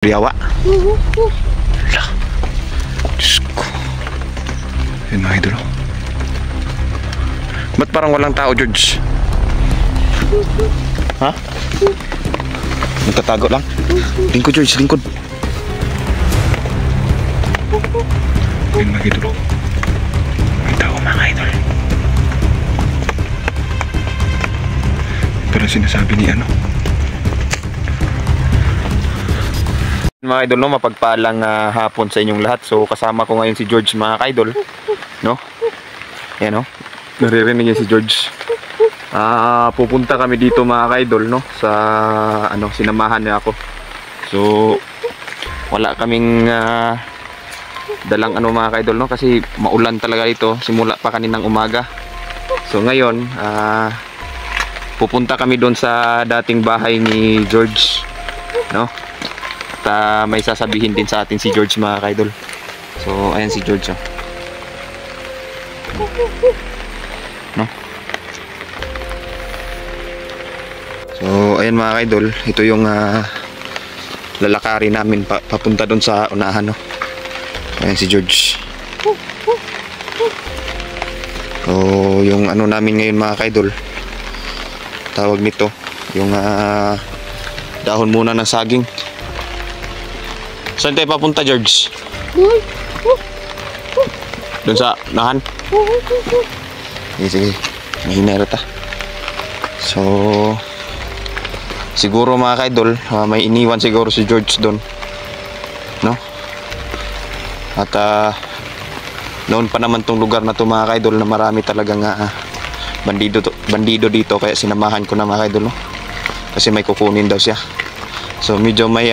Liyawa. Ala. Diyos ko. Yun mga idol. Ba't parang walang tao, George? Ha? Nagtatago lang? Lingkod, George, lingkod. Yun mga idol. May tao mga idol. Pero sinasabi ni ano? Mga idol, no, mapagpalang hapon sa inyong lahat. So kasama ko ngayon si George mga idol, no? Yan, no? Naririnig niya si George. Pupunta kami dito mga idol, no? Sa ano, sinamahan niya ako. So wala kaming dalang ano mga idol, no? Kasi maulan talaga ito simula pa kaninang umaga. So ngayon pupunta kami doon sa dating bahay ni George, no? At may sasabihin din sa atin si George mga kaidol. So ayan si George, oh. No? So ayan mga kaidol, ito yung lalakarin namin papunta doon sa unahan, no? Ayan si George. So yung ano namin ngayon mga kaidol, tawag nito yung dahon muna ng saging. Saan tayo papunta, George? Doon sa nahan? Sige, mahina rata. So siguro mga kaidol, may iniwan siguro si George doon, no? At noon pa naman tong lugar na to mga kaidol na marami talagang bandido dito, kaya sinamahan ko na mga kaidol, no? Kasi may kukunin daw siya. So medyo may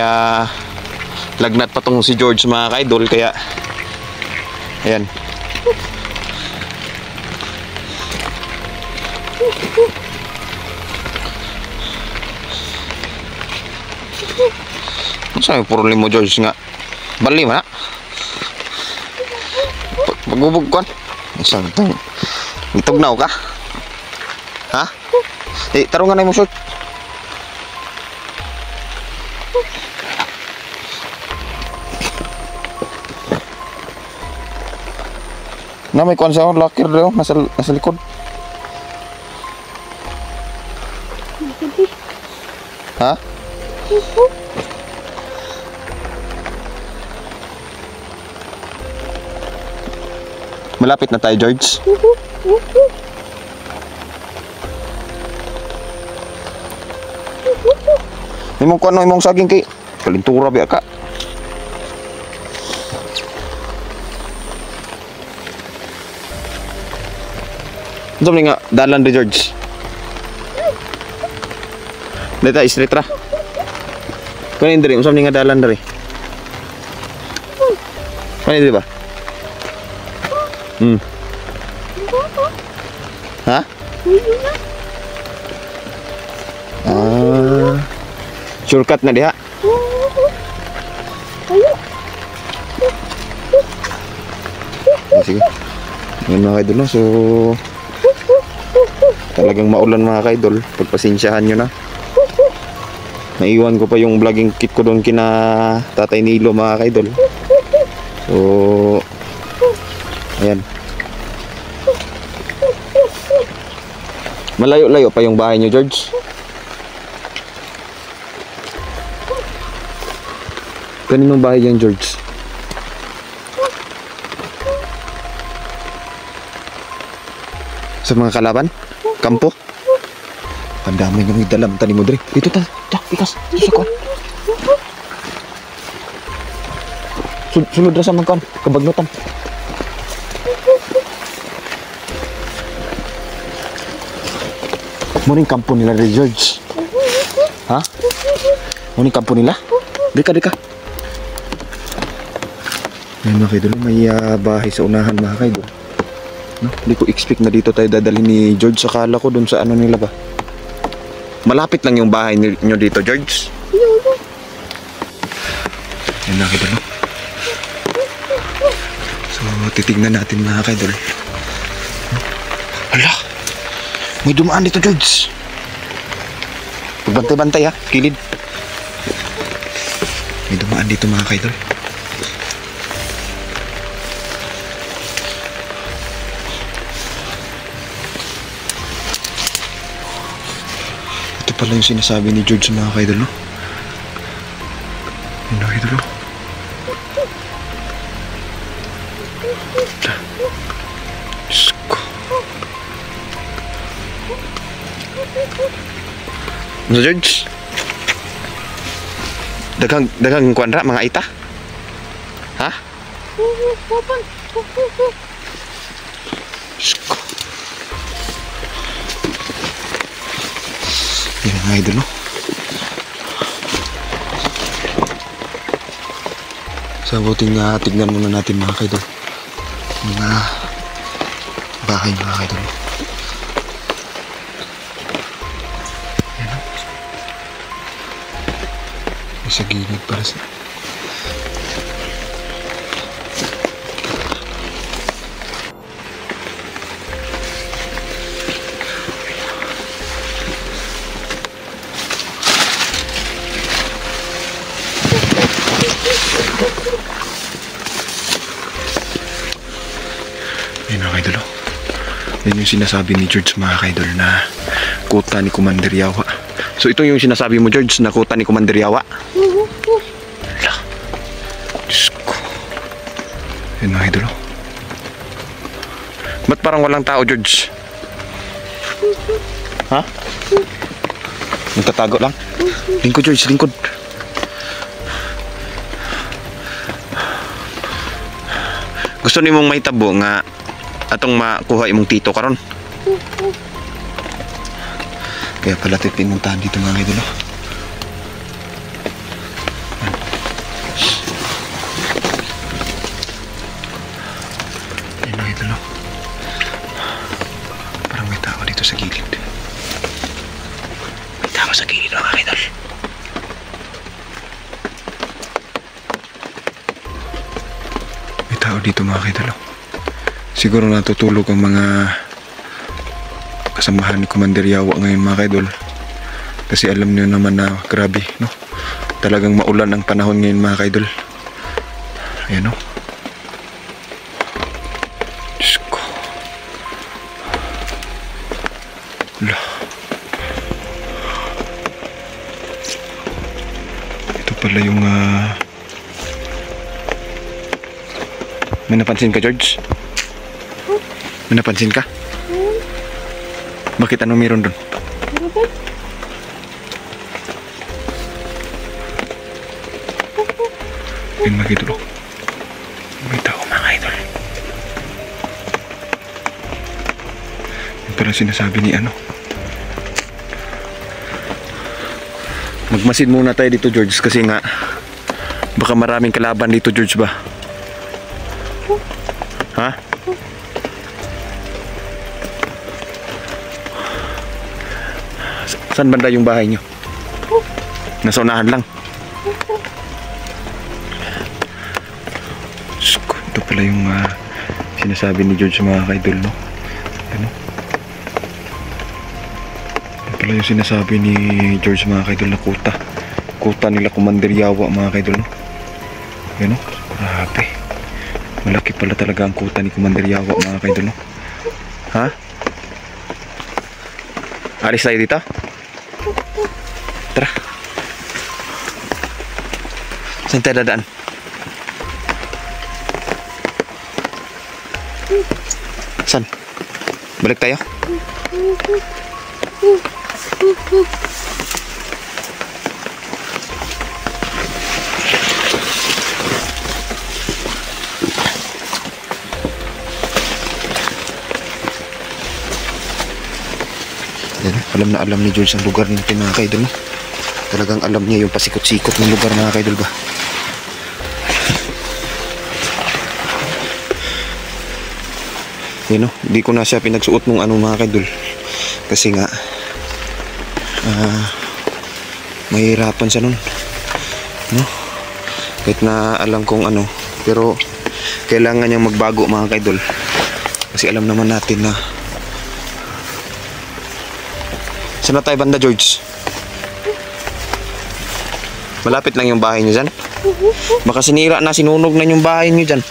lagnat pa tong si George mga kaidol, kaya ayan. Saan yung problema mo, George, nga bali mo na pagbubog ko saan itong tugnaw ka, ha? Tarungan na yung short. Na may kuwan siya, locker daw, nasa likod. Ha? Malapit na tayo, George. Imong kuwan, imong saging kay kalintura biya ka. Ito nga dalan de George. Dito straight ra. Kunin diri, usam nga dalan diri. Kunin diri ba? Ha? Shortcut na diha. Sige. Yan mga idol, no? So talagang maulan mga kaidol, pagpasensyahan nyo na. Naiwan ko pa yung vlogging kit ko doon kina Tatay Nilo mga kaidol. So ayan, malayo-layo pa yung bahay nyo, George. Kaninong bahay yan, George? Sa mga kalaban? Kampo? Ang dami nga may dalam tani mo dre. Dito ta, ikas. Susukuan. Sunod na sa mga kabagnutan. Muning kampo nila rin, George. Ha? Muning kampo nila? Dika. Ayun mga kaidol, may bahay sa unahan mga kaidol. No? Hindi ko expect na dito tayo dadalhin ni George. Akala ko dun sa ano nila ba. Malapit lang yung bahay nyo dito, George. Yan na kaidol, no? So titignan natin mga kaidol. Hala, may dumaan dito, George. Pagbantay-bantay, ha, kilid. May dumaan dito mga kaidol. Ito pala yung sinasabi ni George mga kaidol, no? Yun mga kaidol, no? Diyos ko. Ano George? Dagang kuandra mga ita? Ha? Sko. Yan ang idol, no? Sa buting tignan muna natin mga kaidol. Mga bahay mga kaidol. Yan, no? Sa gilid para sa yun mga kaidol. Yan yung sinasabi ni George mga kaidol na kuta ni Commander Yawa. So ito yung sinasabi mo George na kuta ni Commander Yawa? Diyos ko. Yan mga idol. Ba't parang walang tao George? Ha? Nagtatago lang? Lingkod George, lingkod. Gusto ni mong mahitabo nga atong makuha imong tito karon. Kaya pala tayo pinuntahan dito mga idol. Ayan mga idol. Parang may tao dito sa gilid. May tao sa gilid mga idol. May tao dito mga idol. Siguro natutulog ang mga kasamahan ni Commander Yawa ngayon mga kaidol, kasi alam niyo naman na grabe, no? Talagang maulan ang panahon ngayon mga kaidol. Ayan, no? Diyos ko. Wala. Ito pala yung may napansin ka George? May napansin ka? Bakit ano meron doon? Yan mga idol. May tao mga idol. Yan pala sinasabi ni ano. Magmasid muna tayo dito George kasi nga baka maraming kalaban dito George ba? Ha? Saan banda yung bahay nyo? Nasa unahan lang. Ito pala yung sinasabi ni George mga kaidol, no? Ano? Ito pala yung sinasabi ni George mga kaidol na kuta. Kuta nila Commander Yawa mga kaidol, no? Yan, no? Grabe. Malaki pala talaga ang kuta ni Commander Yawa mga kaidol, no? Ha? Alis tayo dito? Tara. Saan tayo dadaan? Saan? Balik tayo? Alam na alam ni George ang lugar natin mga kaidol, no? Talagang alam niya yung pasikot-sikot ng lugar mga kaidol ba. Yun, no? Hindi ko na siya pinagsuot nung ano mga kaidol. Kasi nga mahirapan siya nun, no? Kahit na alam kong ano, pero kailangan niyang magbago mga kaidol. Kasi alam naman natin na saan na tayo banda George? Malapit lang yung bahay niyo dyan? Baka sinira na, sinunog na yung bahay niyo dyan.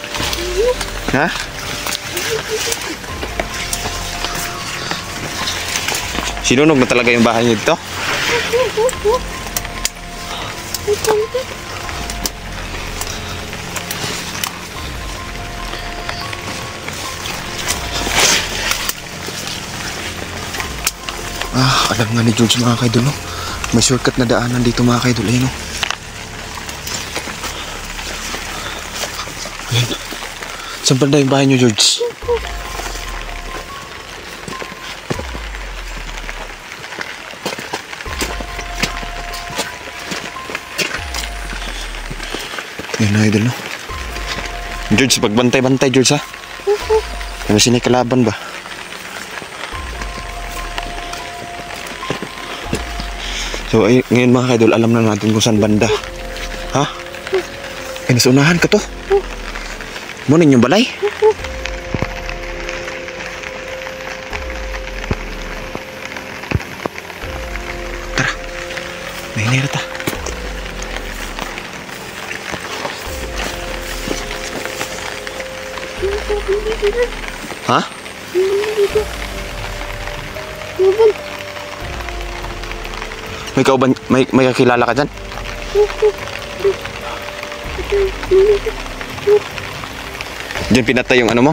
Ha? Sinunog na talaga yung bahay niyo dito? Alam nga ni George mga kaidol, no? May shortcut na daanan dito mga kaidol. Ayun, no? Ayun. Saan banda yung bahay niyo, George? Ayun na idol, no? George, pagbantay-bantay George, ha? Ano sini kalaban ba? So ngayon mga kaidol, alam na natin kung saan banda. Ha? Eh, nasa unahan ka to. Munin yung balay. Tara, nahinira ta. Ha? May kakilala ka dyan? Diyan pinatay yung ano mo?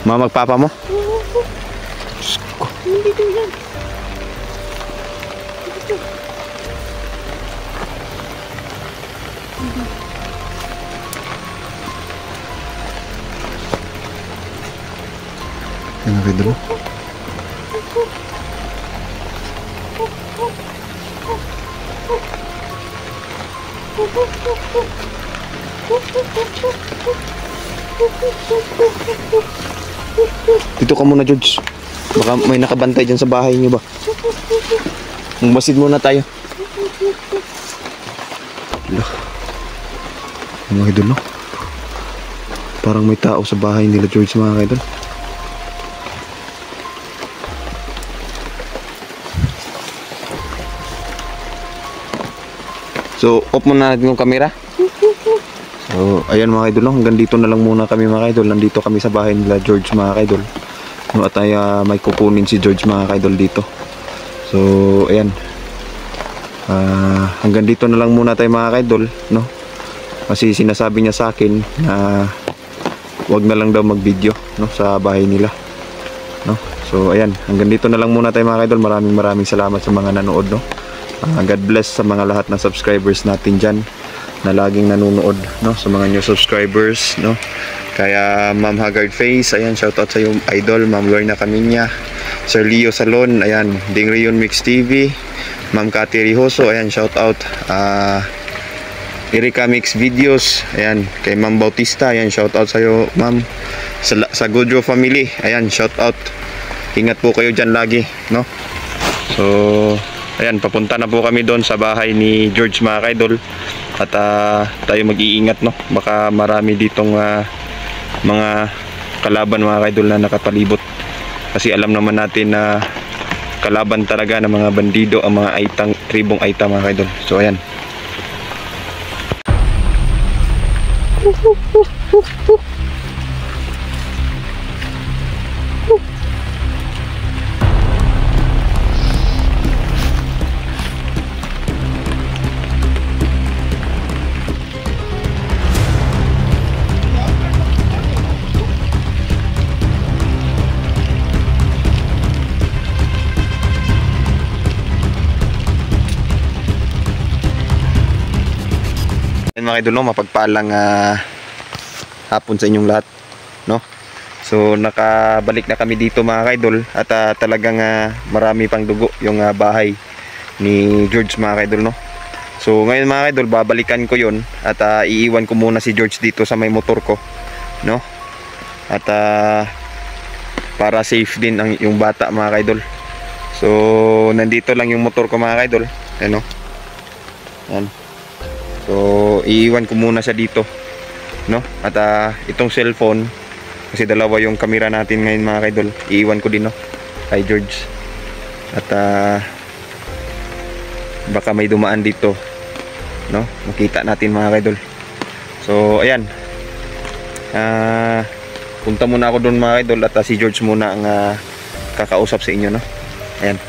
Mama magpapa mo? Ano kayo dalo? Dito ka muna, George. Baka may nakabantay dyan sa bahay niyo ba? Magmasid muna tayo. Mga idol, no? Parang may tao sa bahay nila, George, mga idol. So, off muna natin yung camera. So, ayan mga idol, no? Hanggang dito na lang muna kami mga idol. Nandito kami sa bahay nila George mga idol. No, at ay may kukunin si George mga idol dito. So, ayan. Hanggang dito na lang muna tayo mga idol, no? Kasi sinasabi niya sa akin na wag na lang daw mag-video, no, sa bahay nila, no? So, ayan. Hanggang dito na lang muna tayo mga idol. Maraming salamat sa mga nanood, no? God bless sa mga lahat ng subscribers natin dyan na laging nanonood, no? Sa mga new subscribers, no? Kaya Ma'am Haggard Face, ayan, shoutout sa iyo idol. Ma'am Lorna Caminya, Sir Leo Salon, ayan, Ding Rion Mix TV, Ma'am Cathy Rijoso, ayan, shoutout. Erika Mix Videos, ayan, kay Ma'am Bautista, ayan, shoutout sa iyo Ma'am. Sa Gojo Family, ayan, shoutout. Ingat po kayo dyan lagi, no? So, ayan, papunta na po kami doon sa bahay ni George mga kaidol. At tayo mag-iingat, no? Baka marami ditong mga kalaban mga kaidol na nakapalibot. Kasi alam naman natin na kalaban talaga ng mga bandido ang mga aitang, tribong aita mga kaidol. So ayan. Mga idol, no, mapagpalang hapon sa inyong lahat, no? So nakabalik na kami dito mga idol at talagang marami pang dugo yung bahay ni George mga idol, no? So ngayon mga idol, babalikan ko yon at iiwan ko muna si George dito sa may motor ko, no? At para safe din ang yung bata mga idol. So nandito lang yung motor ko mga idol, ano? Yan. So iiwan ko muna siya dito, no? At itong cellphone, kasi dalawa yung camera natin ngayon mga kaidol, iiwan ko din, no, kay George. At baka may dumaan dito no? Makita natin mga idol. So ayan, punta muna ako doon mga idol, at si George muna ang kakausap sa inyo, no? Ayan.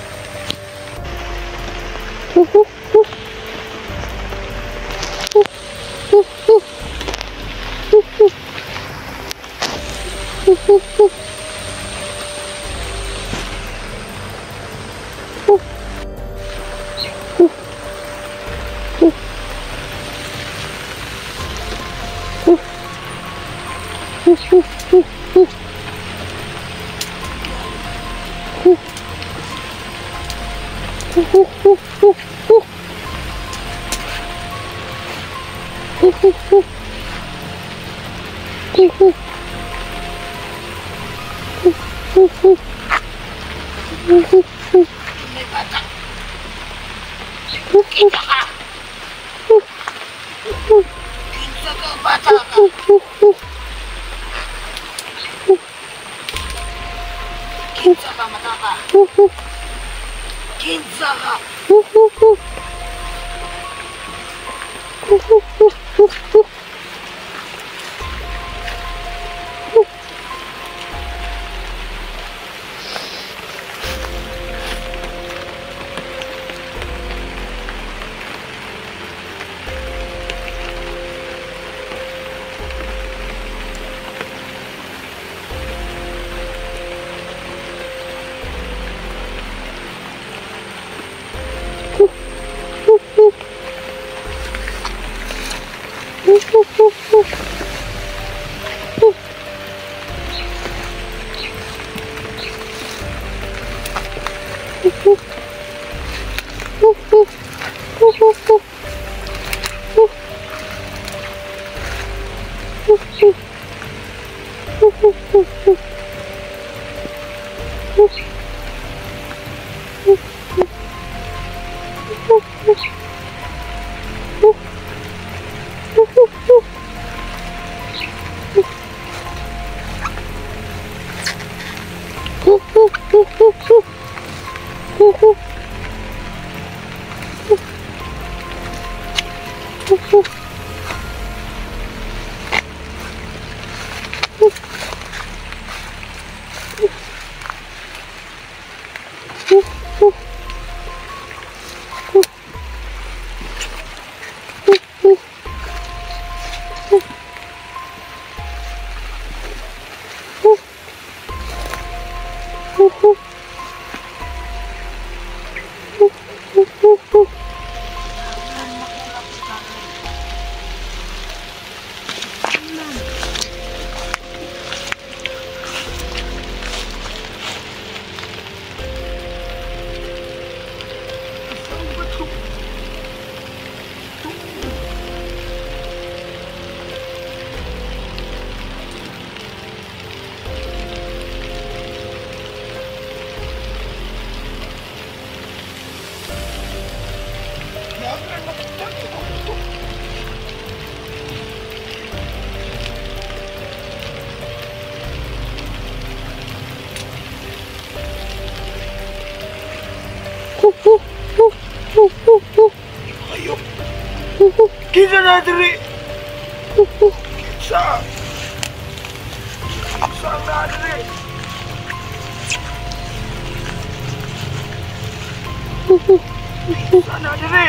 Ayo. Kita na diri. Sa. Sa na diri. Sa na diri.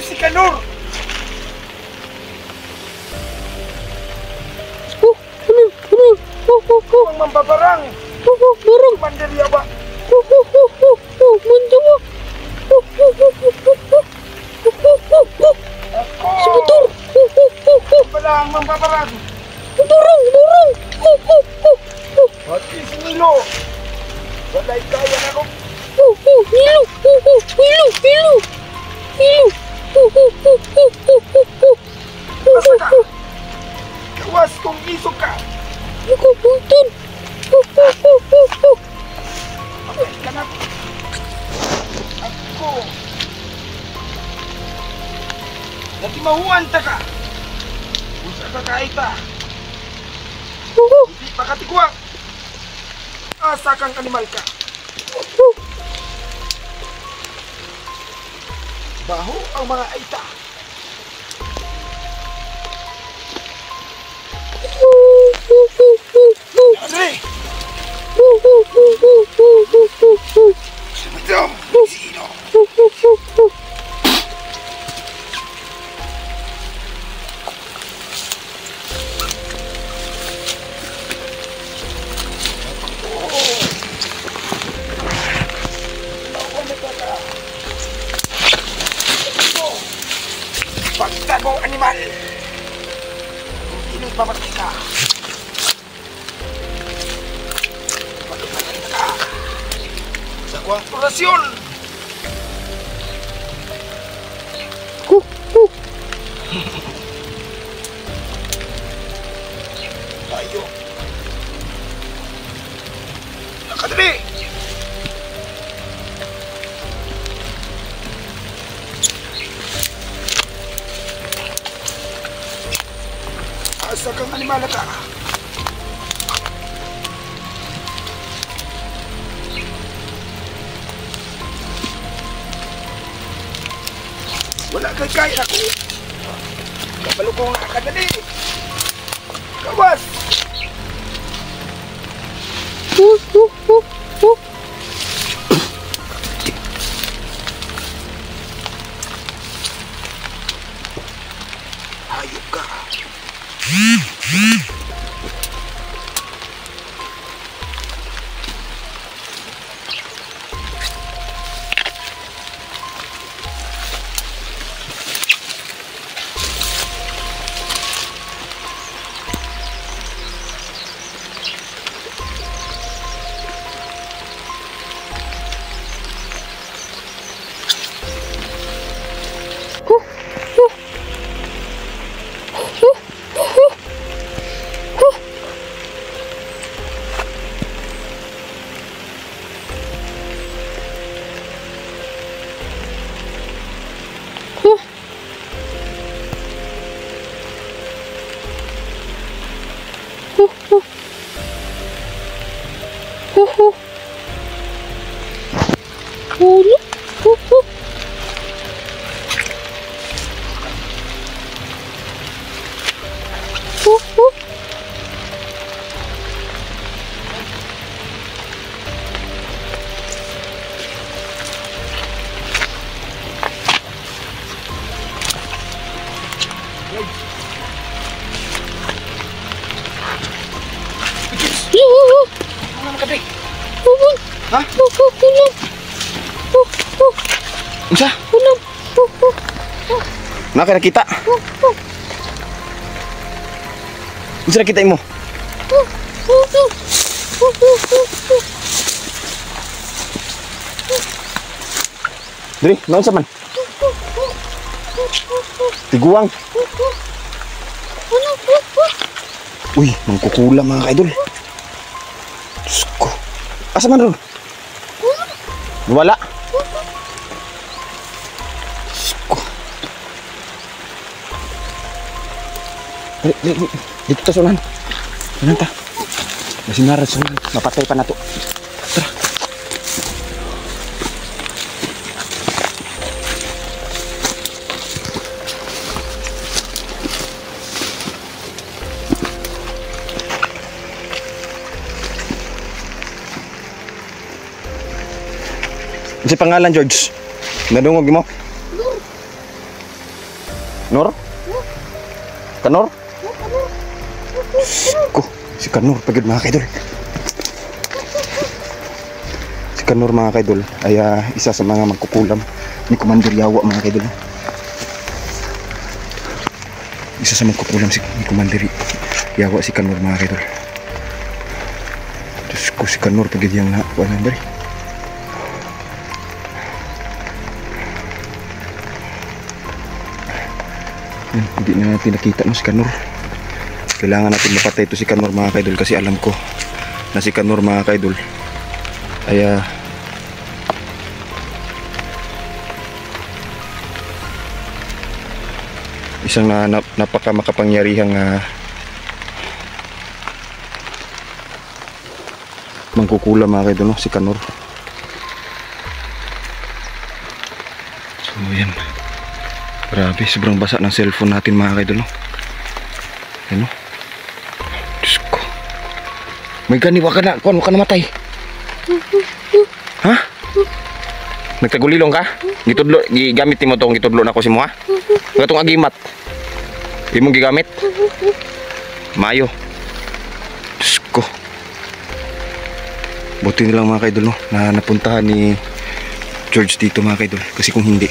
si Kanor. Ang mambabarang. Barang. Mandarya ba? Manjawa. Ako. Sebentar. Wala ang mambabarang. Barang. Pati si Nilo. Wala'y kaya na ko. Hilo. Asa ka? Kawas kong isok ka. Ako puntan. Abay ka na. Ako. Natimahuan ta ka. Usa ka kaita. Hindi pa katiguang. Asa kang animal ka. Baho ang mga aita. Andre! Sumadam! Sino? Pagtagong animal! Hindi babalik ka! Pagpapalita ka! Sa kuwang orasyon! Tayo! Nakadali! Asa kang animal ka? Wala kay kaya ako. Kabalo ko nga kadali. Kawas! Hayop ka. Ha? Unsa? Naka nakita. Unsa nakita imo? Diri, naon sa man? Tiguang. Uy, mangkukula mga kaidol. Diyos ko. Asa man ron? Wala. Diyos ko. Dito ta sunan. Sunan ta. Masinaran sunan. Mapatay pa na to. Tara. Si pangalan George. Nadungog mo? Nur? Kanor? Ko, si Kanor pagod mga kaidol. Si Kanor mga kaidol ay isa sa mga magkukulam ni Commander Yawa mga kaidol. Isa sa magkukulam ni Commander Yawa si Kanor mga kaidol. Diyos ko, si Kanor pagod yung walang bari. Hindi na natin nakita no si Kanor. Kailangan natin mapatay ito si Kanor mga kaidol, kasi alam ko na si Kanor mga kaidol ay isang napaka makapangyarihang mangkukula mga kaidol no, si Kanor. So yan, grabe, sobrang basa ng cellphone natin mga kaidol no. Ano? Diyos ko. May ganiwa ka na, kuwan mo ka namatay. Ha? Nagtagulilong ka? Gitudlo, gigamit mo itong gitudlo na ko si mo ha? Itong agimat. Di mong gigamit? Mayo. Diyos ko. Buti nilang mga kaidol no, na napuntahan ni George dito mga kaidol. Kasi kung hindi,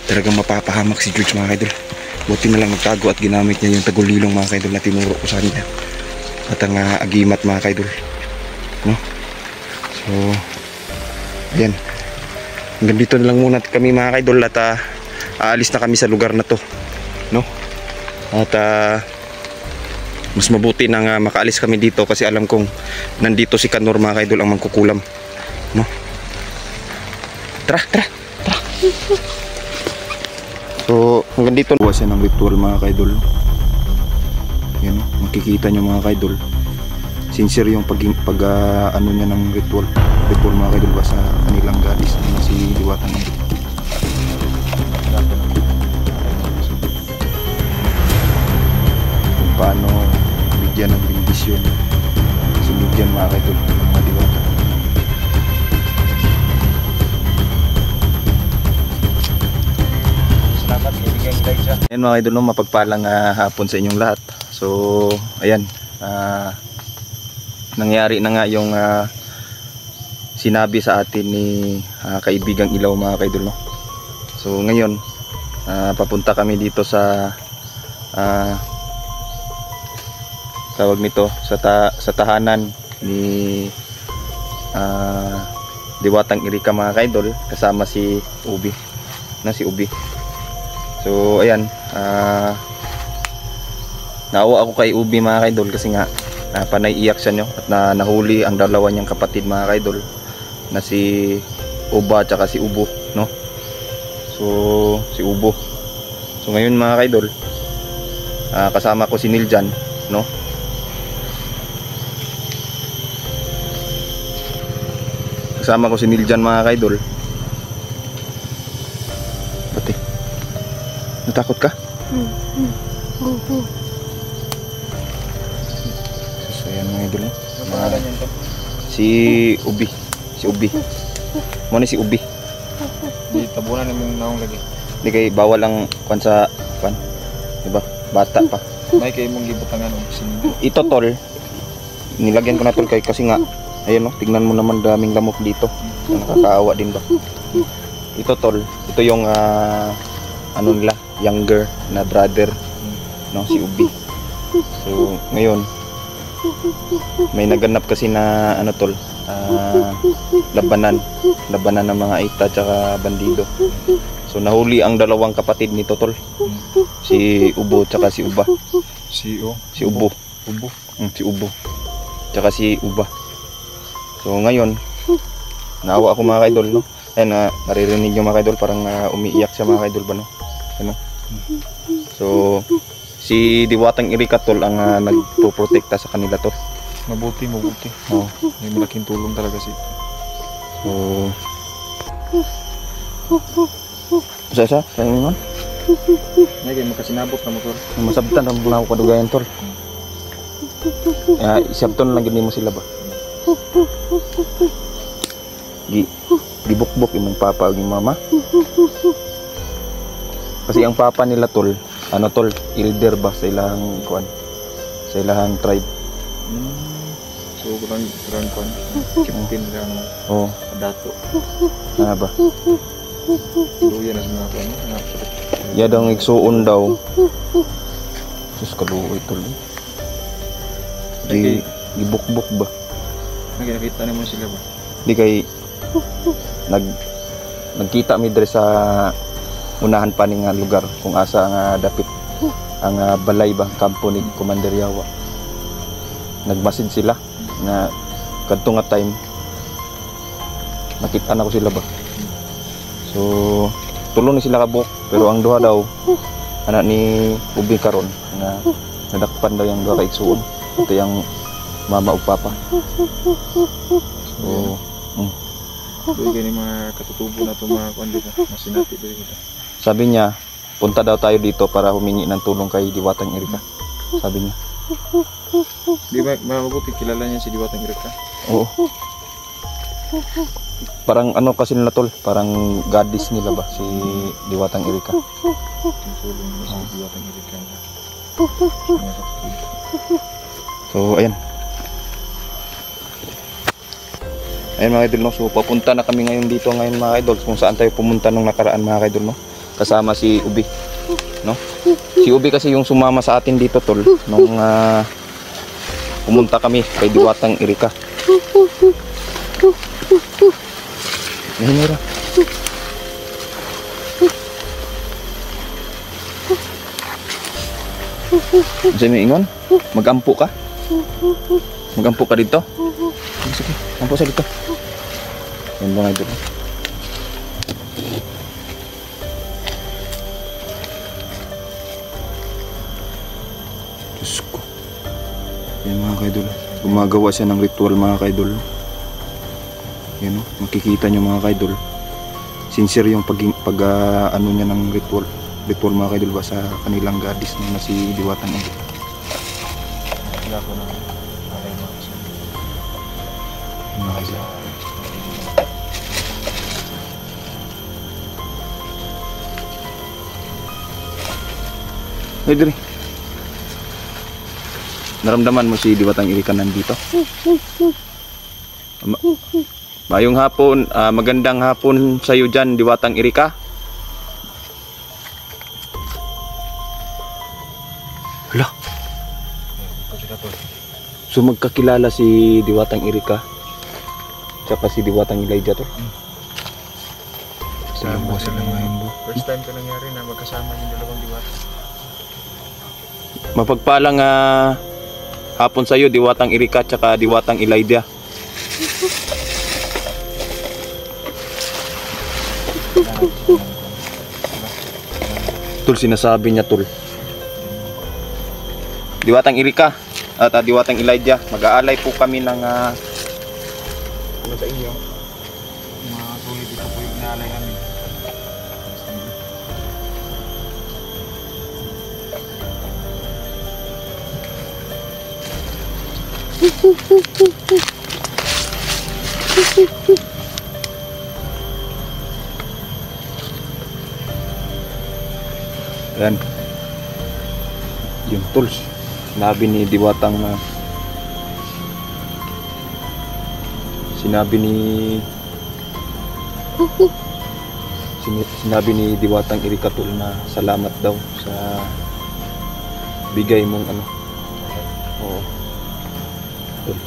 talagang mapapahamak si George mga kaidol. Buti na lang nagtago at ginamit niya yung tagulilong mga kaidol na tinuro ko sa kanya. At ang agimat mga kaidol no? So ayan, hanggang dito na lang muna kami mga kaidol. At aalis na kami sa lugar na to no? At mas mabuti na makaalis kami dito, kasi alam kong nandito si Kanor mga kaidol ang mangkukulam no? Tara. So hanggang dito buwasan ng ritual mga kaidol. Yan o, makikita nyo mga kaidol, sincere yung ano niya ng ritual mga kaidol ba sa kanilang goddess na si Diwatang Iri. Kung paano bigyan ng bendisyon sinigyan mga kaidol ng mga diwata. Ayan mga kaidol no, mapagpalang hapon sa inyong lahat. So ayan, nangyari na nga yung sinabi sa atin ni kaibigang Ilaw mga kaidol no. So ngayon papunta kami dito sa tawag nito sa tahanan ni Diwatang Irika mga kaidol, kasama si Ubi si Ubi. So ayan, naawa ako kay Ubi mga kaidol, kasi nga panay iyak siya nyo, at nahuli ang dalawa niyang kapatid mga kaidol na si Uba at saka si Ubo no. So si Ubo. So ngayon mga kaidol, kasama ko si Niljan no. Kasama ko si Niljan mga kaidol. Pati natakot ka? So yan mga idol no? Si Ubi. Muna si Ubi. Di tabunan namin naong lagi. Hindi kay bawal ang kwan sa kwan, diba? Bata pa. May kayo mong gibutangan o sinubo. Ito tol, nilagyan ko na tol kasi nga ayun no, tignan mo naman, daming lamok dito. Nakakaawa din ba? Ito tol, ito yung ano nila, younger na brother no, si Ubi. So ngayon may naganap kasi na ano tol, labanan ng mga Aita tsaka bandido. So nahuli ang dalawang kapatid nito tol, si Ubo tsaka si Uba. Si Ubo. Si Ubo tsaka si Uba. So ngayon naawa ako mga kaidol no. Ayan, naririnig nyo mga kaidol, parang umiiyak siya mga kaidol ba no? Ano? So si Diwatang Irika tol ang nagpoprotekta sa kanila tol. Mabuti. Oh. May malaking tulong talaga si. So sa inyo man? May kayo makasinabot na motor. Masabtan ang mga kadugayan tol. Isabton lang gini mo sila ba? Dibukbok yung papa o yung mama. Kasi ang papa nila tol, ano tol, elder ba sa ilang kuan, sa ilang tribe. So kurang kon. Captain lang Oh, dato. ano ba? Luya na sa mga kon. Ya daw ang igsuon daw. Sus kaluoy tol. Gibukbuk ba? Nakita naman sila ba? Di kay nagkita mi dre sa unahan pa ni nga lugar kung asa nga dapit ang balay ba kampo ni Commander Yawa. Nagmasid sila na kadto nga time nakita na ko sila ba. So tulo ni sila kabuk pero ang duha daw anak ni Ubi karon nga nadakpan daw yung duha ka igsuon. Ito yung mama ug papa. So Doy gani mga katutubo na to mga kon dito. Masinati doy kita. sabi niya, punta daw tayo dito para humingi ng tulong kay Diwatang Erika. Sabi niya. Di ba mabuti kilala niya si Diwatang Erika? Oo. Parang ano kasi nila tol, parang goddess nila ba si Diwatang Erika. Tulong niya si Diwatang Erika. Mga katutubo. So ayan. Ayan mga idol no, so papunta na kami ngayon dito ngayon mga idol kung saan tayo pumunta nung nakaraan mga idol no. Kasama si Ubi, no? Si Ubi kasi yung sumama sa atin dito tol nung pumunta kami kay Diwatang Erika. Nahinira. Diyan may ingon? Magampo ka? Magampo ka dito? Sige, ampo sa dito. Yan mga idol. Diyos ko. Yan mga kaidol. Gumagawa siya ng ritual mga kaidol. Yan o. Makikita nyo mga kaidol. Sincere yung ano niya ng ritual. Ritual mga kaidol ba sa kanilang goddess na si Diwatang Erika. Wala ko na alay mga kasunod. Mga kaidol. Hey, Dre. Naramdaman mo si Diwatang Erika nandito? Mayong hapon, magandang hapon sa iyo dyan, Diwatang Erika. Hala. So magkakilala si Diwatang Erika tsaka si Diwatang Elijah to? Sama sila ngayon bo. First time ko nangyari na magkasama yung dalawang diwata. Mapagpalang hapon sa iyo, Diwatang Erika tsaka Diwatang Elijah. Tul, sinasabi niya tul. Diwatang Erika at Diwatang Elijah, mag-aalay po kami ng Ano sa inyo? Mga sulit ito po yung inaalay namin. Yan. Yung tools. Sinabi ni Diwatang sinabi ni Diwatang Erika tol na salamat daw sa bigay mong ano. Oo. Tol.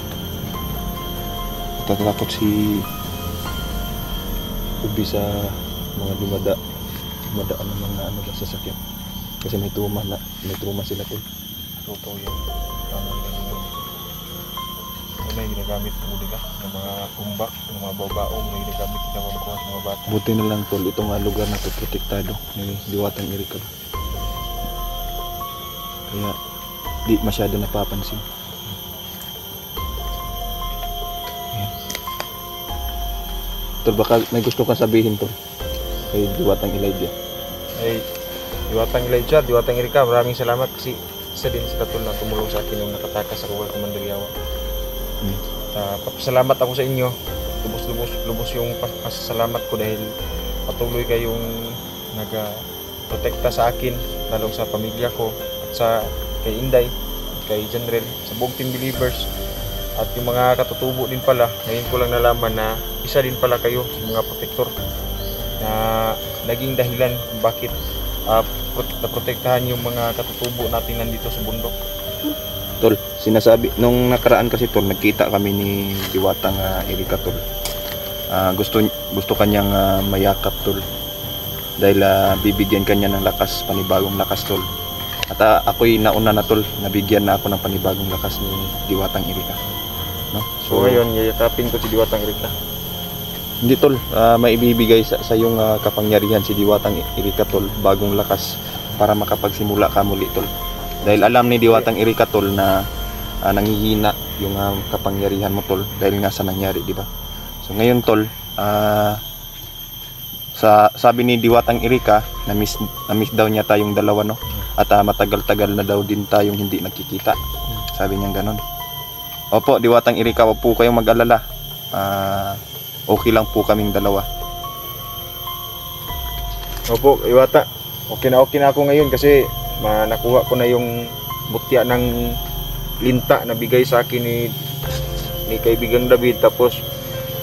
Natatakot si Ubi sa mga dumadaan ng mga ano ba sasakyan. Kasi may truma sila tol. Totoo yun. Tama yun yun. Una yung ginagamit mo diba? Ng mga kumbak, ng mga babaong na ginagamit na makuha sa mga bata. Buti na lang tol, itong lugar na ito protektado ni Diwatang Erika. Kaya di masyado napapansin. Ayan. Tol, baka may gusto kang sabihin tol kay Diwatang Elijah. Ay, Diwatang Elijah, Diwatang Erika, maraming salamat kasi isa din sila tol na tumulong sa akin nung nakatakas ako kay Commander Yawa. Papasalamat ako sa inyo. Lubos yung pasasalamat ko dahil patuloy kayong protekta sa akin, lalong sa pamilya ko at sa kay Inday, kay Janrel, sa buong Team Believers at yung mga katutubo din pala. Ngayon ko lang nalaman na isa din pala kayo sa mga protector na naging dahilan kung bakit naprotektahan yung mga katutubo natin nandito sa bundok. Tol, sinasabi nung nakaraan kasi tol, nagkita kami ni Diwatang Erika tol. Gusto kanyang mayakap tol. Dahil bibigyan kanya ng lakas, panibagong lakas tol. At ako'y nauna na tol, nabigyan na ako ng panibagong lakas ni Diwatang Erika. No? So ngayon, yayakapin ko si Diwatang Erika. Hindi tol, may ibibigay sa yung kapangyarihan si Diwatang Erika tol, bagong lakas para makapagsimula ka muli tol. Dahil alam ni Diwatang Erika tol na nanghihina yung kapangyarihan mo tol dahil nga sa nangyari, di ba? So ngayon tol, sabi ni Diwatang Erika, na-miss daw niya tayong dalawa, no? At matagal-tagal na daw din tayong hindi nakikita. Sabi niya ganon. Opo, Diwatang Erika, wag po kayong mag-alala. Okay lang po kaming dalawa. Opo, Diwata. Okay na ako ngayon kasi nakuha ko na yung butya ng linta na bigay sa akin ni kaibigang David, tapos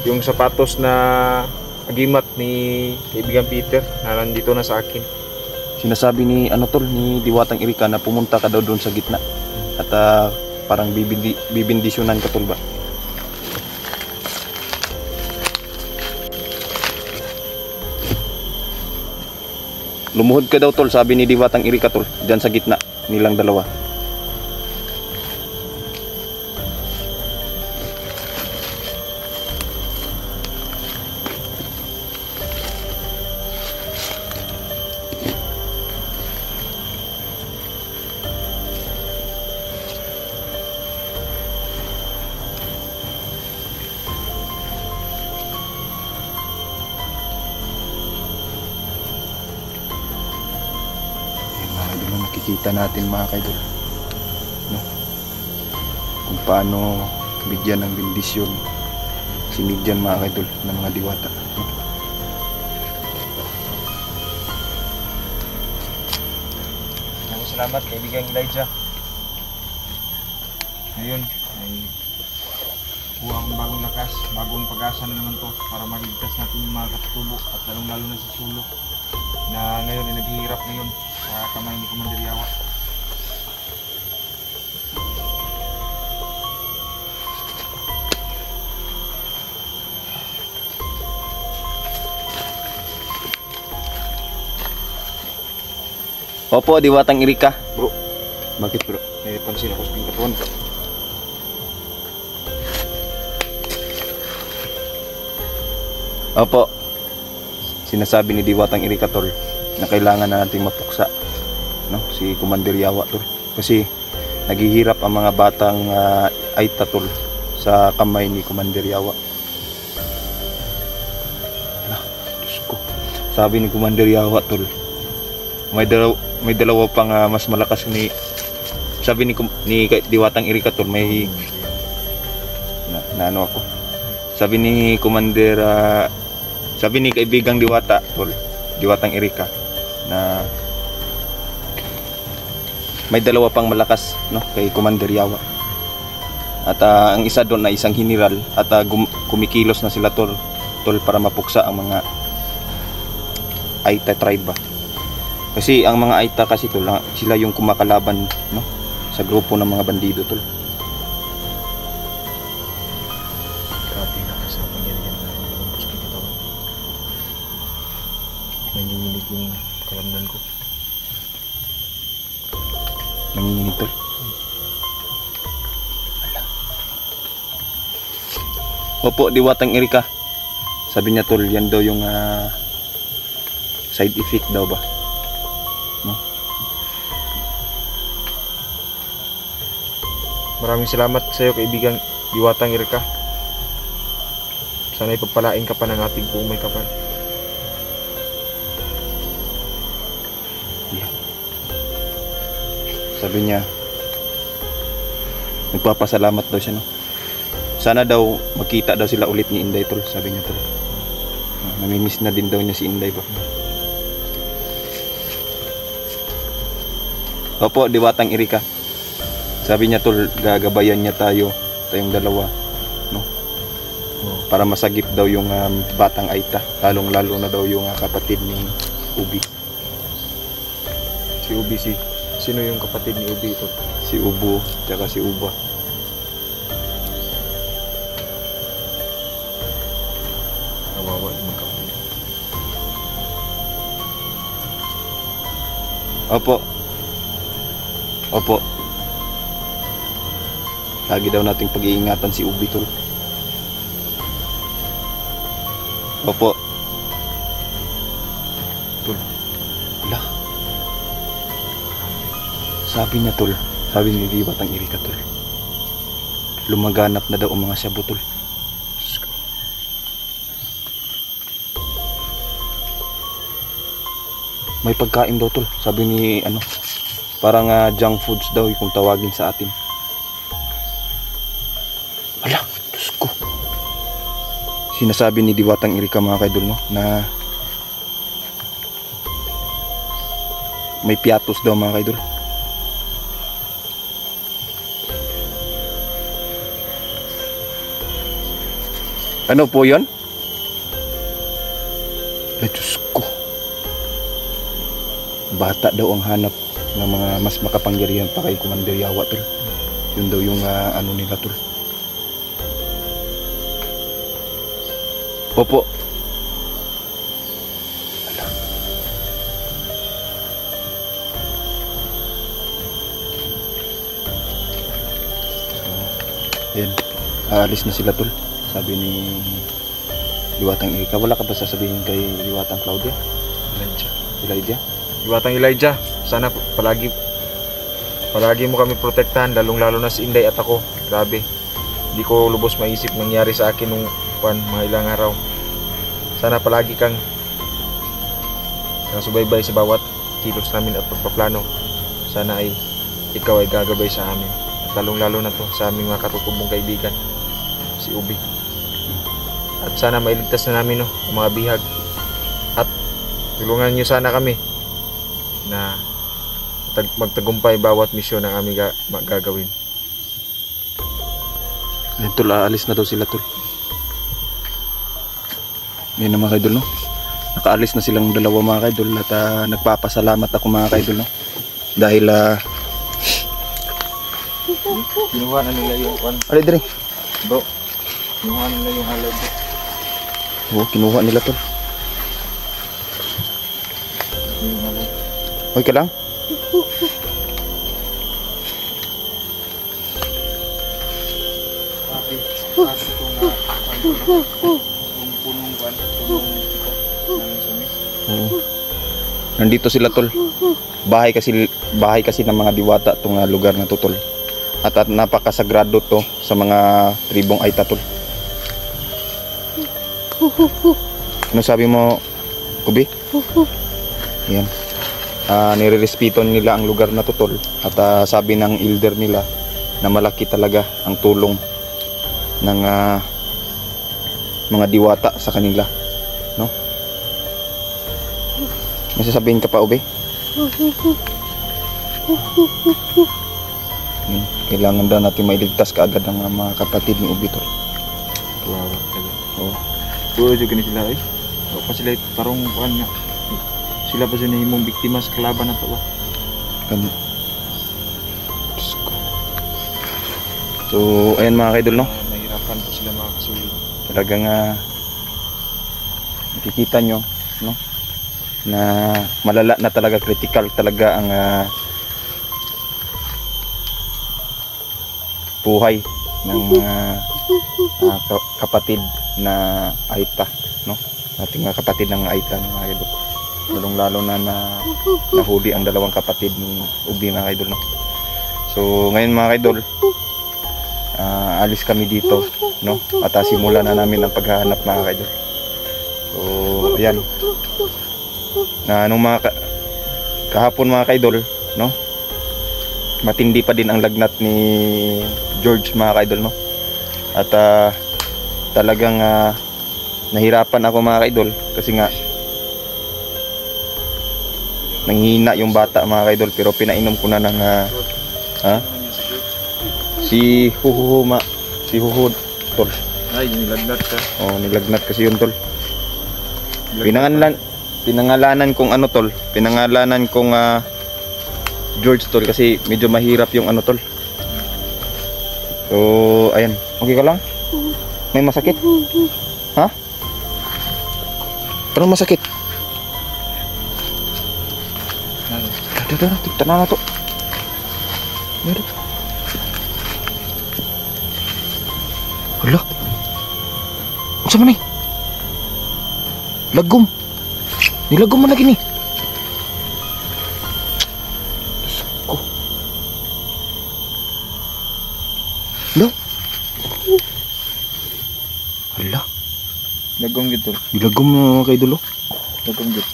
yung sapatos na agimat ni kaibigang Peter na nandito na sa akin. Sinasabi ni ni Diwatang Erika na pumunta ka daw doon sa gitna at parang bibindisyonan ka tol ba? Lumuhod ka daw tol, sabi ni Diwatang Erika tol, diyan sa gitna nilang dalawa. Nakikita natin mga kaidol, no? Kung paano bigyan ng bendisyon sinigyan mga kaidol ng mga diwata, no? Maraming salamat kaibigang Elijah. Ngayon ay kuha ang bagong lakas, bagong pag-asa na naman to para maligtas natin yung mga katutubo at lalong-lalo na sa sulok na ngayon ay naghihirap ngayon sa kamay ni Commander Yawa. Opo, Diwatang Erika. Bro, Bakit bro? may pansin ako sa aking katawan. Opo, sinasabi ni Diwatang Erika tol na kailangan na nating mapuksa, no? Si Commander Yawa tol. Kasi naghihirap ang mga batang Aita tol sa kamay ni Commander Yawa. Diyos ko. Sabi ni Commander Yawa tol, may dalawa pang mas malakas ni, sabi ni Diwatang Erika tol, may na ano ako. Sabi ni Commander sabi ni kaibigang Diwata tol, Diwatang Erika, na may dalawa pang malakas, no, kay Commander Yawa. At ang isa doon na isang general at kumikilos na sila tol para mapuksa ang mga Aita tribe ba. Kasi ang mga Aita kasi tol, sila yung kumakalaban, no, sa grupo ng mga bandido tol. Grabe na kasama niya yan na lumabas kay katawan. Nanginginig yung kalamnan ko. Nanginginig tol. Opo, Diwatang Erika. Sabi niya tol, yan daw yung side effect daw ba, no? Maraming salamat sa iyo kaibigang Diwatang Erika. Sana ipagpalain ka pa ng ating buong may kapal. Sabi niya, nagpapasalamat daw siya, no? Sana daw magkita daw sila ulit ni Inday tol, sabi niya tol. Namimiss na din daw niya si Inday ba. Opo, Diwatang Erika. Sabi niya tol, gagabayan niya tayong dalawa, no? Para masagip daw yung batang Aita, lalong-lalo na daw yung kapatid ni Ubi. Si Ubi, sino yung kapatid ni Ubi ito? Si Ubo, tsaka si Uba. Kawawa yung kapatid. Opo. Opo. Lagi daw nating pag-iingatan si Ubi tol. Opo. Tol. Wala. Sabi niya tol, sabi ni Diwatang Erika tol, lumaganap na daw ang mga shabu tol. Diyos ko. May pagkain daw tol, sabi ni parang junk foods daw kung tawagin sa atin. Wala, Diyos ko. Sinasabi ni Diwatang Erika mga kaidol no, na may piatos daw mga kaidol. Ano po yun? Ay, Diyos ko. Bata daw ang hanap ng mga mas makapangyarihan pa kay Commander Yawa tol. Yun daw yung nila tol. Opo. Ala. So, yan. Aalis na sila tol. Sabi ni Diwatang Erika. Wala ka ba sasabihin kay Diwatang Claudia? Elijah? Diwatang Elijah, sana palagi mo kami protektahan, lalong-lalo na si Inday at ako. Grabe. Hindi ko lubos maisip nangyari sa akin nung mga ilang araw. Sana palagi kang subaybay sa bawat kilos namin at pagpaplano. Sana ay ikaw ay gagabay sa amin. At lalong-lalo na to sa aming mga katutubong kaibigan, si Ubi. At sana mailigtas na namin ang mga bihag. At tulungan niyo sana kami na magtagumpay bawat misyon na aming gagawin. Ayun tol, aalis na daw sila tol. Yan na mga kaidol no. Nakaalis na silang dalawa mga kaidol at nagpapasalamat ako mga kaidol no. Dahil Kinuha na nila yung ali dire. bro. Kinuha nila yung halad. Oo, kinuha nila tol. Yung halad. Okay ka lang? Kasi itong punong ban, punong sumis. Oo. Nandito sila tol. Bahay kasi ng mga diwata tong lugar na to tol. At napakasagrado to sa mga tribong Aita tol. Ano sabi mo, Kubi? Yan. Nirerespeto nila ang lugar na to tol. At sabi ng elder nila na malaki talaga ang tulong ng mga diwata sa kanila, no? May sasabihin ka pa, Ube? Kailangan daw natin mailigtas kaagad ang mga kapatid ni Ubi tol. Wow, talaga. Oo. Buo juga ni sila eh. O pa sila tarong kuan nga. Sila pa sila himong biktima sa kalaban na to ba? Diyos ko. So, ayan mga kaidol no. Nahirapan po sila mga kasulit. Talagang nakikita nyo no na malala na talaga, critical talaga ang buhay ng mga kapatid na Aita no, ating mga kapatid ng Aita mga idol, lalong lalo na nahuli ang dalawang kapatid ni Ubi mga idol no. So ngayon mga idol, alis kami dito no, at simulan na namin ang paghahanap mga idol. So ayan na nung kahapon mga kaidol no, matindi pa din ang lagnat ni George mga kaidol no. At talagang nahirapan ako mga kaidol kasi nga nanghina yung bata mga kaidol, pero pinainom ko na ng si Huhuma, si Huhud tol. Ay, nilagnat ka. Oh, nilagnat kasi yun tol. Pinangalanan kong ano tol, pinangalanan kong George tol kasi medyo mahirap yung ano tol. So, ayan. Okay ka lang? May masakit? Ha? Parang masakit. Tara, tignan na to. Meron. Hala. Unsa man ni? Lagom. Nilagom man lagi ni. Ko. Lo. Hala. Lagom gitu. Nilagom na kay dulo. Lagom gitu.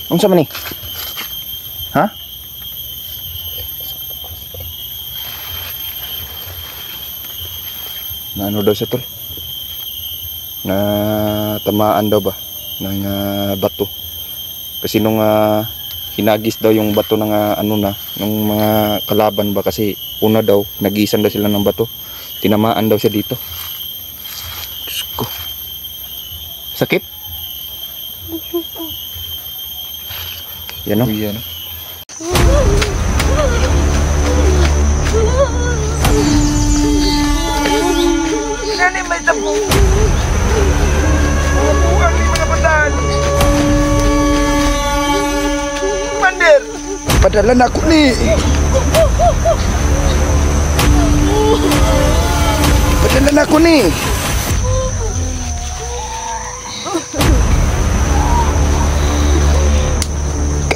Unsa man ni? Ha? Na ano daw siya tol? Na tamaan daw ba ng bato? Kasi nung hinagis daw yung bato ng ano na nung mga kalaban ba, kasi una daw nagisan daw sila ng bato. Tinamaan daw siya dito. Diyos ko. Sakit? Yan o. Yan. Nani may tabo. Buang ni mga bataan. Mander. Padalan ako ni. Padalan ako ni.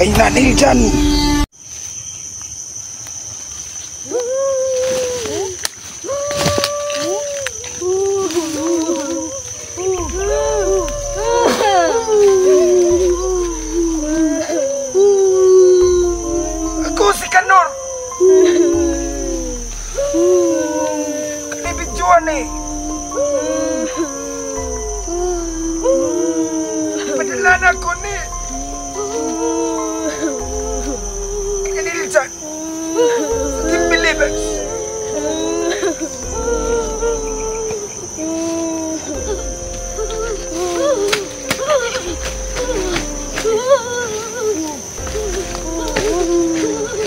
Kay Nanil dyan. Ako si Kanor. Kanibidjuan eh. Padalan ako ni. Kaniljan. Sa Team Believers.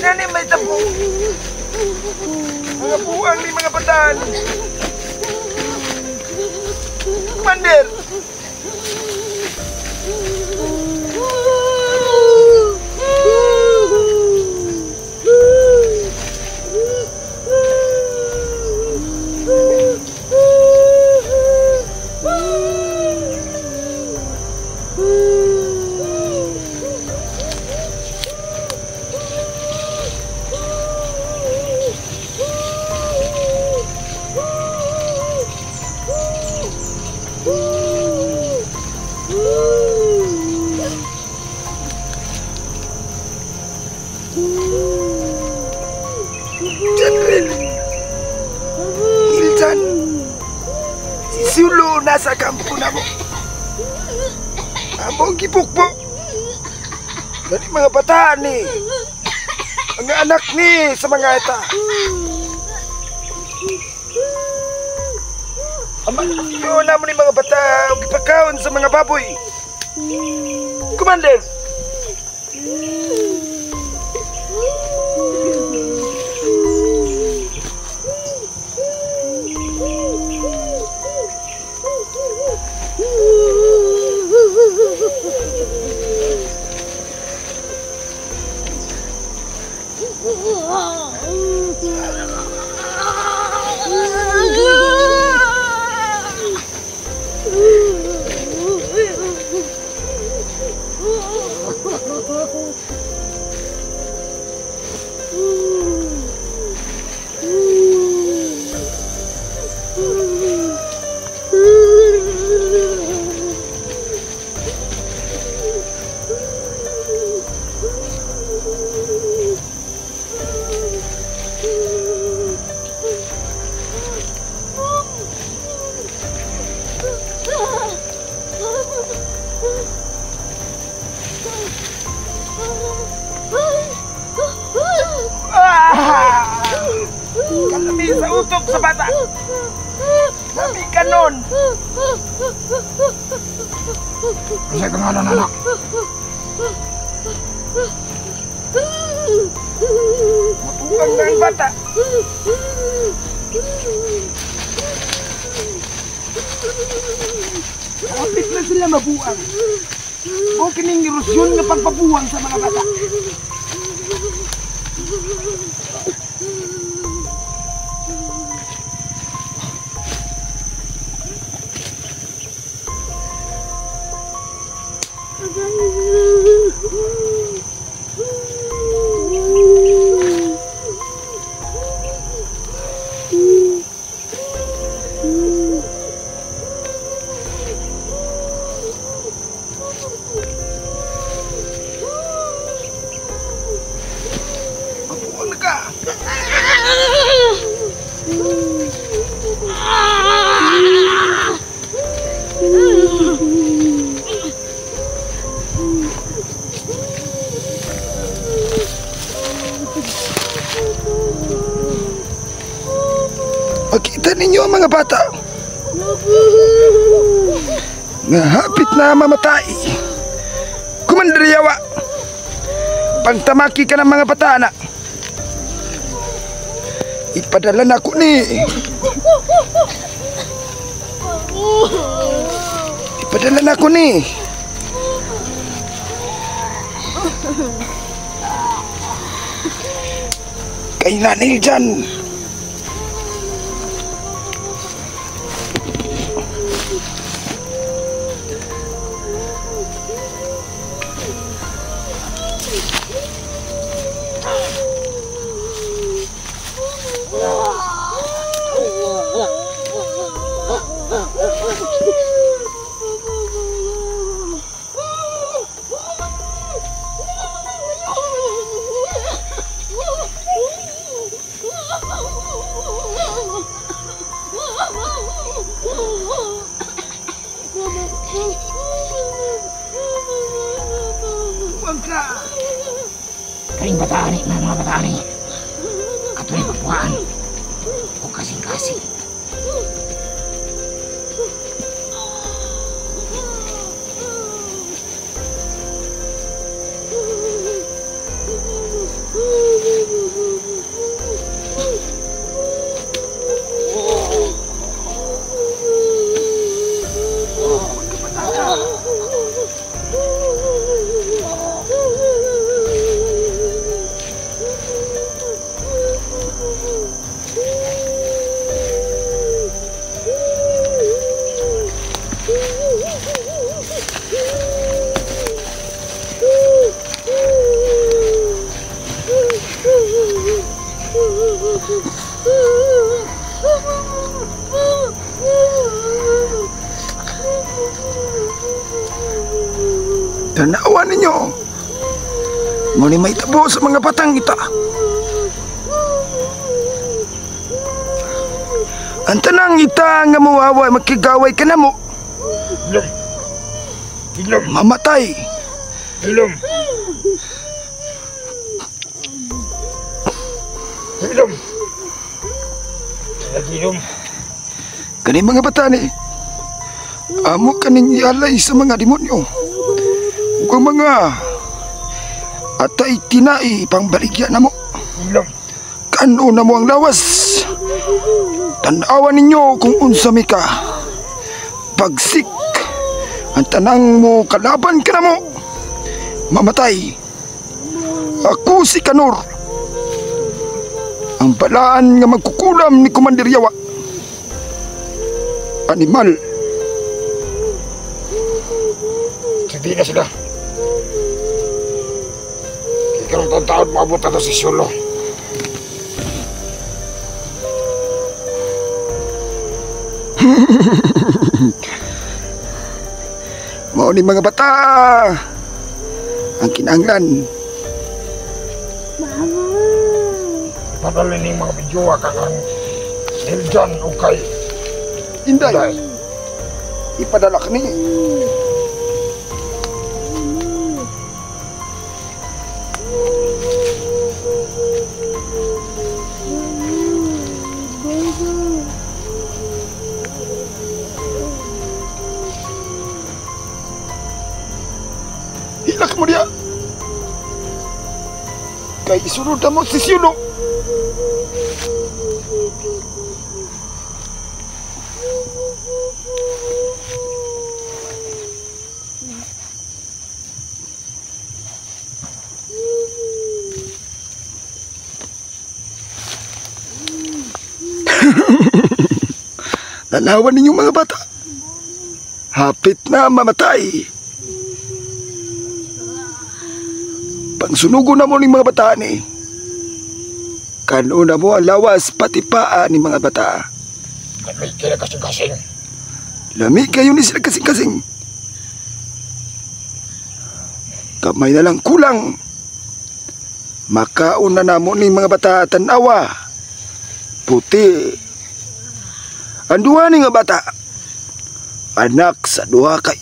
Nani may tabo. Mga buang ni mga bataan. Mander. General Iljan, si Sulo nasa kampo na mo. Among gipukpok. Dari mga bataan ni. Mga anak ni sa mga ita. Yun naman ni mga bata ang gipakaon sa mga baboy. Commander! tusok sa bata. Sabi ka nun. Kasi pangalan anak. Mabuang na ang bata. Kapit na sila mabuang. O kining erosyon nga pagpabuang sa mga bata. Mabuang na ka. Makita ninyo ang mga bata. Nahapit na mamatay. Commander Yawa, pangtamaki ka ng mga bata na. Ipadala na ako ni. Ipadala na ako ni. Kay Nanay dyan. Mabuang ka. Kaling batani, mga batani. Katuloy papuan. O kasing-kasing. Tanawan ninyo. Ngunit may tabo sa mga batang ita. Ang tanang ita nga muaway makigaway ka na mo. Ilom. Mamatay. Ilom. Ilom. Ilom. Kani mga bata ni. Amo kaning ialay sa mga demonyo. Ug mga atay tinai pangbaligya na mo. Ilom. Kano na mo ang lawas. Tanawan ninyo kung unsa mi ka. Pagsik ang tanang mo kalaban ka na mo. Mamatay. Ako si Kanor. Ang balaan nga magkukulam ni Commander Yawa. Animal. Sabi na sila. Ikarong taon maabot na si Solo. Mao ni mga bata. Ang kinahanglan. Padalin ng mga video kang Eljan o kay Inday. Ipadala ka ni. Hilak mo diya. Kay isunod na mo si Siuno. Lalawan ninyong mga bata. Hapit na mamatay. Pangsunugo na mo ng mga bata ni. Kanuna mo ang lawas pati paa ni mga bata. Lamig kayo kasing-kasing. Lamig kayo ni sila kasing-kasing. Kamay na lang kulang. Makauna na mo ng mga bata tanawa. Puti. Anduha ni nga bata. Anak sa duha kay.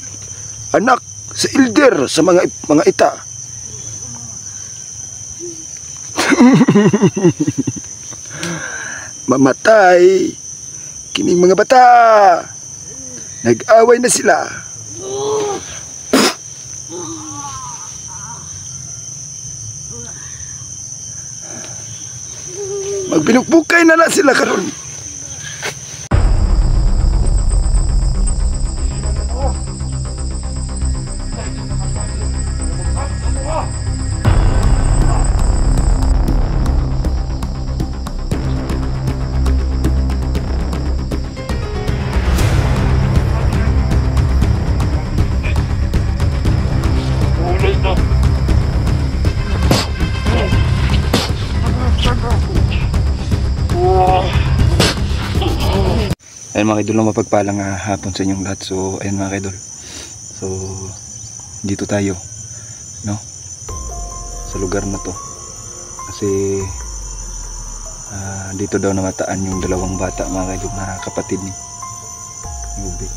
Anak sa ilder sa mga ita. Mamatay kining mga bata. Nag-away na sila. Magbinukbukay na sila karon. Ayun mga idol, mapagpalang hapon sa inyong lahat. So ayun mga idol, so dito tayo, no, sa lugar na to kasi dito daw namataan yung dalawang bata mga idol na kapatid ni Ruby.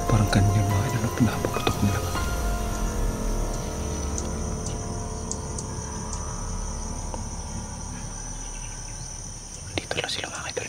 Parang kanina mga idol na pinapaputok nila. Dito lang sila mga idol.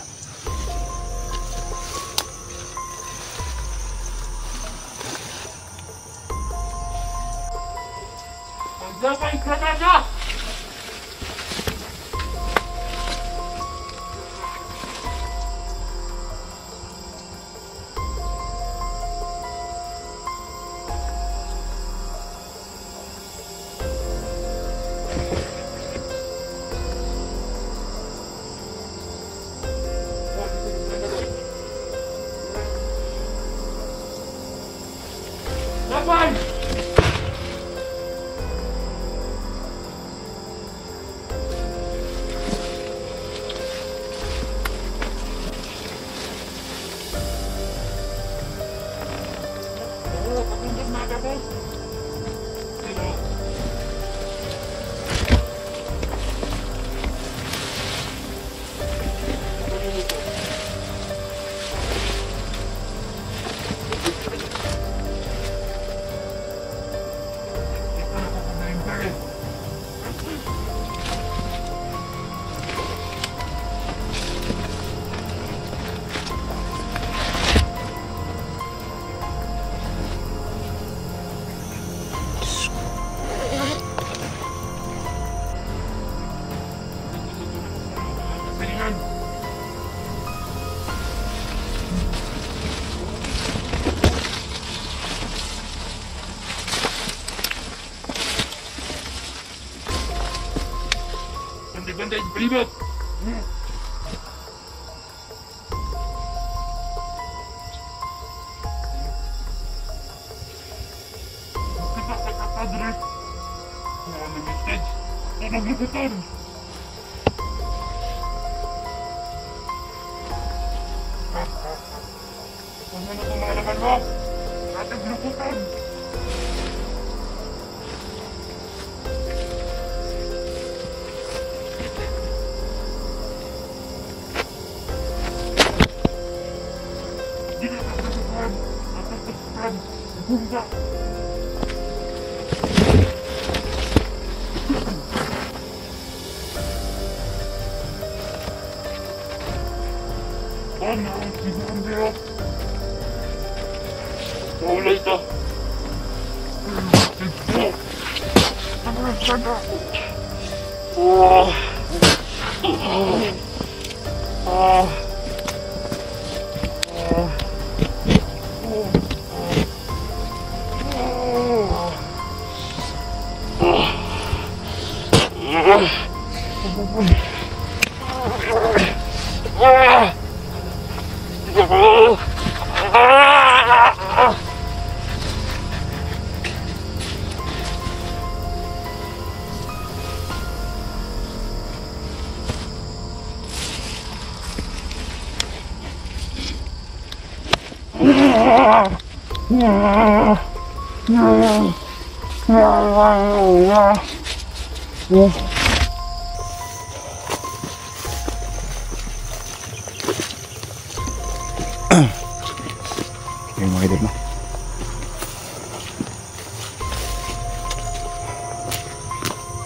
Yung mga idol, no?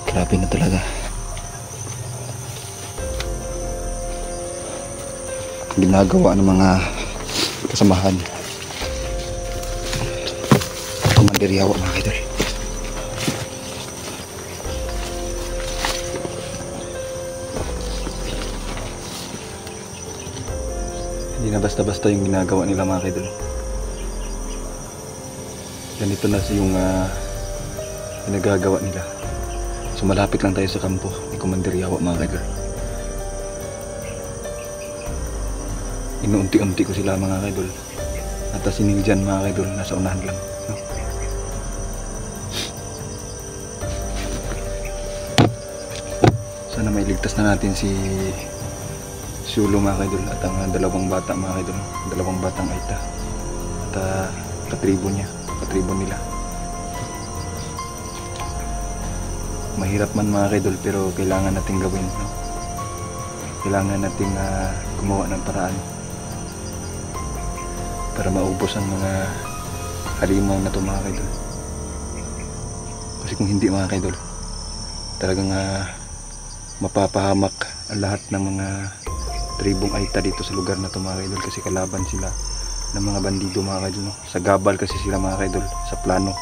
Grabe na talaga. Ginagawa ng mga kasamahan. Commander Yawa, mga idol. Hindi na basta-basta yung ginagawa nila, mga idol. Ganito na yung pinagagawa nila. So malapit lang tayo sa kampo ni Commander Yawa, mga idol. Inuunti-unti ko sila, mga idol. At sining dyan, mga idol, nasa unahan lang, no? Sana mailigtas na natin si Shulo, mga idol, at ang dalawang bata, mga idol, dalawang batang Aita at katribo niya, katribo nila. Mahirap man, mga idol, pero kailangan nating gawin, no? Kailangan nating gumawa ng paraan para maubos ang mga halimaw na ito, mga idol. Kasi kung hindi, mga idol, talagang mapapahamak ang lahat ng mga tribong Aita dito sa lugar na ito, mga idol, kasi kalaban sila ng mga bandido, mga idol, no? Sa gabal kasi sila, mga idol, sa plano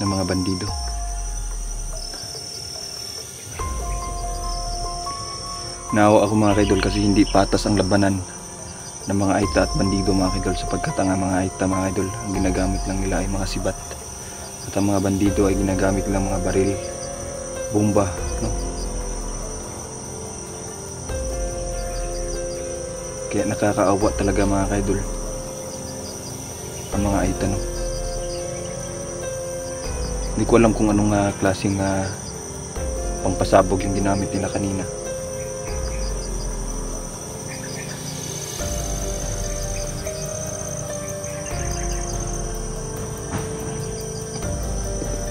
ng mga bandido. Naawa ako, mga idol, kasi hindi patas ang labanan ng mga Aita at bandido, mga idol, sapagkat ang mga Aita, mga idol, ang ginagamit lang nila ay mga sibat, at ang mga bandido ay ginagamit lang mga baril, bomba, no? Kaya nakakaawa talaga, mga idol, ang mga Aita, no? Hindi ko alam kung anong klaseng pangpasabog yung ginamit nila kanina.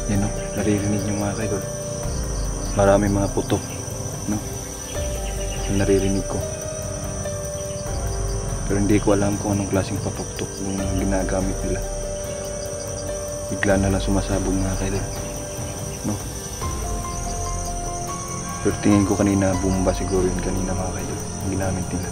Yan, no? Naririnig nyo, mga idol. Maraming mga putok, no? Naririnig ko. Pero hindi ko alam kung anong klaseng paputok yung ginagamit nila. Bigla na lang sumasabog, mga idol, no? Pero tingin ko kanina bomba siguro yun kanina, mga idol, yung ginamit nila.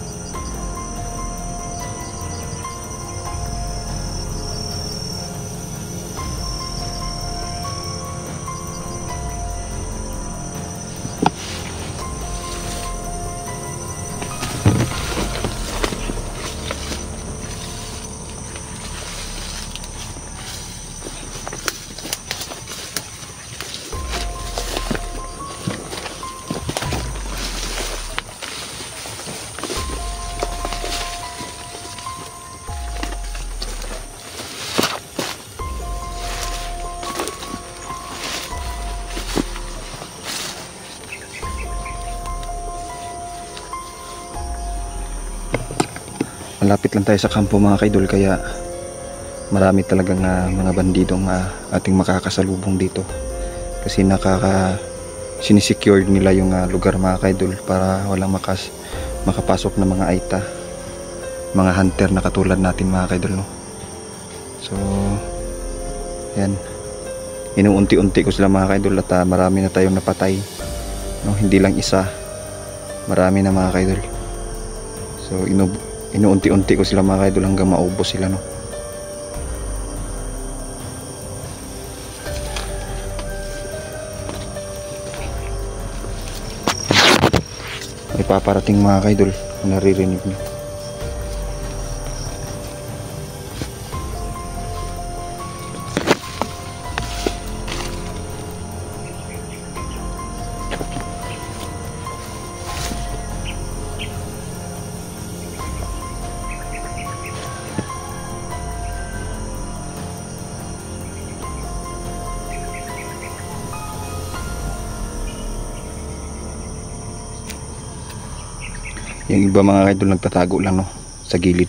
malapit lang tayo sa kampo mga kaidol, kaya marami talagang mga bandidong ating makakasalubong dito. Kasi sinisecure nila yung lugar mga kaidol para walang makapasok na mga aita, mga hunter na katulad natin mga kaidol, no? So yan, inuunti-unti ko sila mga kaidol at marami na tayong napatay, no? Hindi lang isa, marami na mga kaidol. So inuunti-unti ko sila mga kaidol hanggang maubos sila, no? May paparating mga kaidol, kung naririnig nyo. Yung iba mga kaidol nagtatago lang, no, sa gilid.